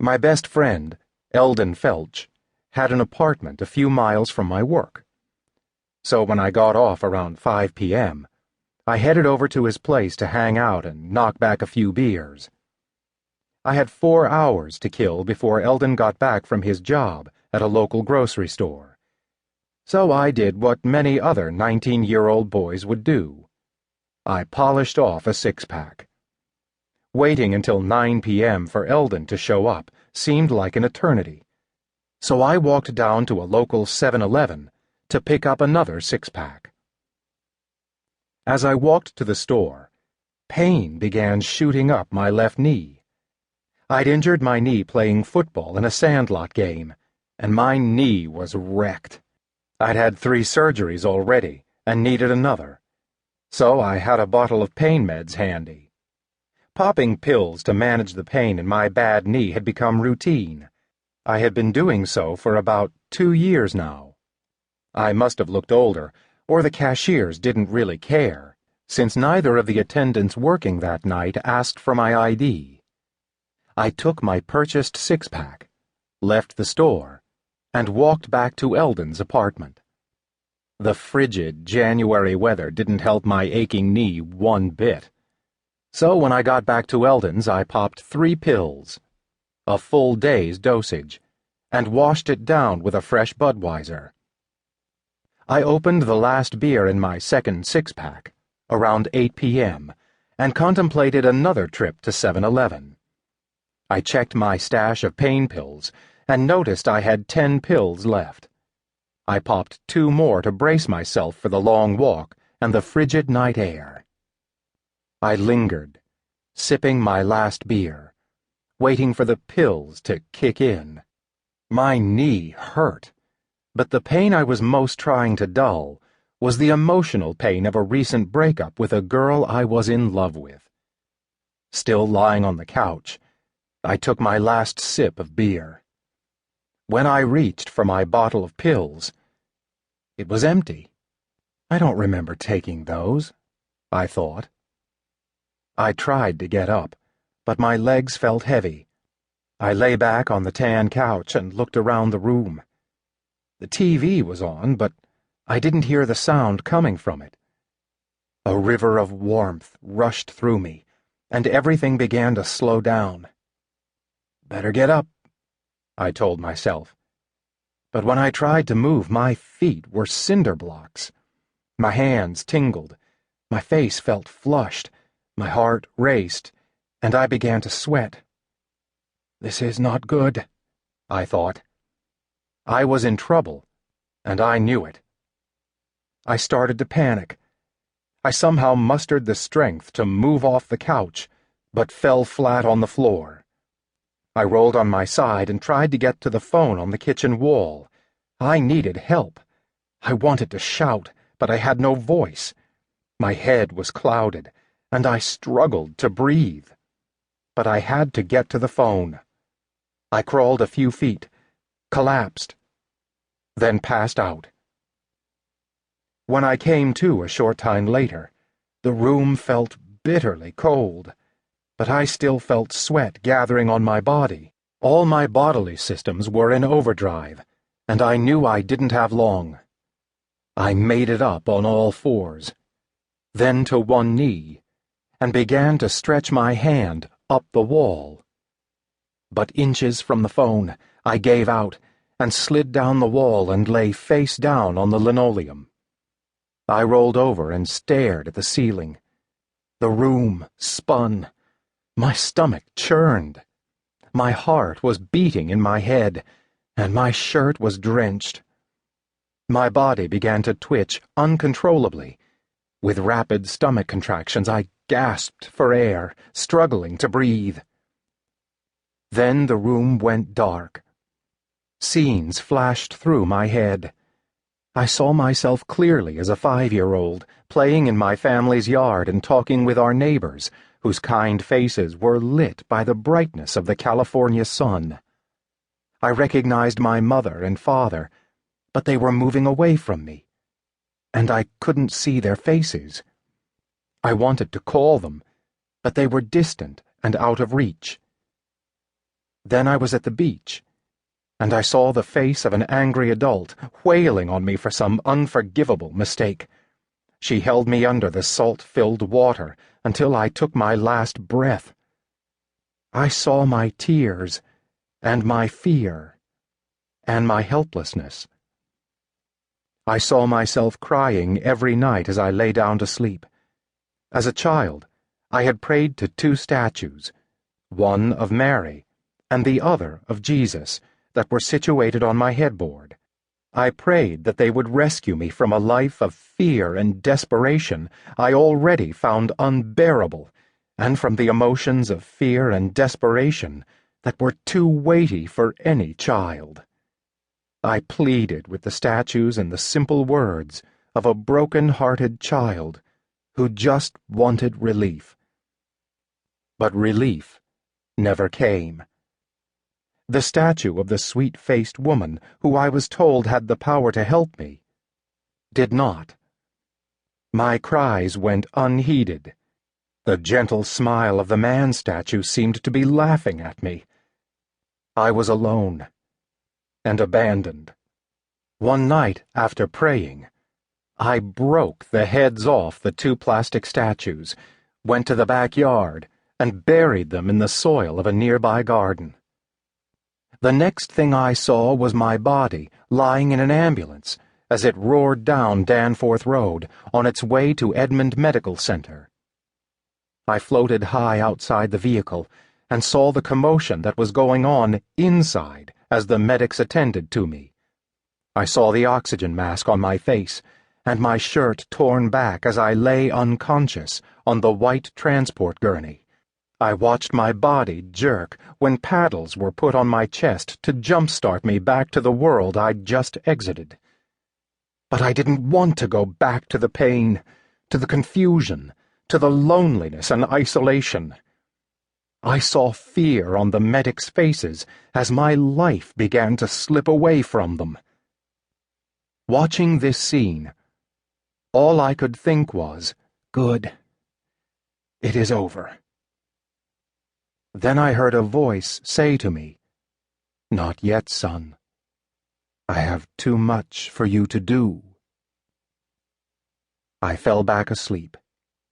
My best friend, Eldon Felch, had an apartment a few miles from my work. So when I got off around 5 p.m., I headed over to his place to hang out and knock back a few beers. I had 4 hours to kill before Eldon got back from his job at a local grocery store. So I did what many other 19-year-old boys would do. I polished off a six-pack. Waiting until 9 p.m. for Eldon to show up seemed like an eternity. So I walked down to a local 7-Eleven to pick up another six-pack. As I walked to the store, pain began shooting up my left knee. I'd injured my knee playing football in a sandlot game, and my knee was wrecked. I'd had 3 surgeries already and needed another, so I had a bottle of pain meds handy. Popping pills to manage the pain in my bad knee had become routine. I had been doing so for about 2 years now. I must have looked older, or the cashiers didn't really care, since neither of the attendants working that night asked for my ID. I took my purchased six-pack, left the store, and walked back to Eldon's apartment. The frigid January weather didn't help my aching knee one bit. So when I got back to Eldon's, I popped 3 pills, a full day's dosage, and washed it down with a fresh Budweiser. I opened the last beer in my second six-pack, around 8 p.m., and contemplated another trip to 7-Eleven. I checked my stash of pain pills and noticed I had 10 pills left. I popped 2 more to brace myself for the long walk and the frigid night air. I lingered, sipping my last beer, waiting for the pills to kick in. My knee hurt, but the pain I was most trying to dull was the emotional pain of a recent breakup with a girl I was in love with. Still lying on the couch, I took my last sip of beer. When I reached for my bottle of pills, it was empty. I don't remember taking those, I thought. I tried to get up, but my legs felt heavy. I lay back on the tan couch and looked around the room. The TV was on, but I didn't hear the sound coming from it. A river of warmth rushed through me, and everything began to slow down. Better get up, I told myself. But when I tried to move, my feet were cinder blocks. My hands tingled, my face felt flushed, my heart raced, and I began to sweat. This is not good, I thought. I was in trouble, and I knew it. I started to panic. I somehow mustered the strength to move off the couch, but fell flat on the floor. I rolled on my side and tried to get to the phone on the kitchen wall. I needed help. I wanted to shout, but I had no voice. My head was clouded, and I struggled to breathe. But I had to get to the phone. I crawled a few feet, collapsed, then passed out. When I came to a short time later, the room felt bitterly cold, but I still felt sweat gathering on my body. All my bodily systems were in overdrive, and I knew I didn't have long. I made it up on all fours, then to one knee, and began to stretch my hand up the wall. But inches from the phone, I gave out and slid down the wall and lay face down on the linoleum. I rolled over and stared at the ceiling. The room spun. My stomach churned. My heart was beating in my head, and my shirt was drenched. My body began to twitch uncontrollably. With rapid stomach contractions, I gasped for air, struggling to breathe. Then the room went dark. Scenes flashed through my head. I saw myself clearly as a 5-year-old, playing in my family's yard and talking with our neighbors, whose kind faces were lit by the brightness of the California sun. I recognized my mother and father, but they were moving away from me, and I couldn't see their faces. I wanted to call them, but they were distant and out of reach. Then I was at the beach, and I saw the face of an angry adult wailing on me for some unforgivable mistake. She held me under the salt-filled water until I took my last breath. I saw my tears, and my fear, and my helplessness. I saw myself crying every night as I lay down to sleep. As a child, I had prayed to two statues, one of Mary and the other of Jesus, that were situated on my headboard. I prayed that they would rescue me from a life of fear and desperation I already found unbearable, and from the emotions of fear and desperation that were too weighty for any child. I pleaded with the statues in the simple words of a broken-hearted child who just wanted relief. But relief never came. The statue of the sweet-faced woman who I was told had the power to help me did not. My cries went unheeded. The gentle smile of the man statue seemed to be laughing at me. I was alone and abandoned. One night, after praying, I broke the heads off the two plastic statues, went to the backyard, and buried them in the soil of a nearby garden. The next thing I saw was my body lying in an ambulance as it roared down Danforth Road on its way to Edmond Medical Center. I floated high outside the vehicle and saw the commotion that was going on inside as the medics attended to me. I saw the oxygen mask on my face and my shirt torn back as I lay unconscious on the white transport gurney. I watched my body jerk when paddles were put on my chest to jumpstart me back to the world I'd just exited. But I didn't want to go back to the pain, to the confusion, to the loneliness and isolation. I saw fear on the medics' faces as my life began to slip away from them. Watching this scene, all I could think was, "Good. It is over." Then I heard a voice say to me, "Not yet, son. I have too much for you to do." I fell back asleep.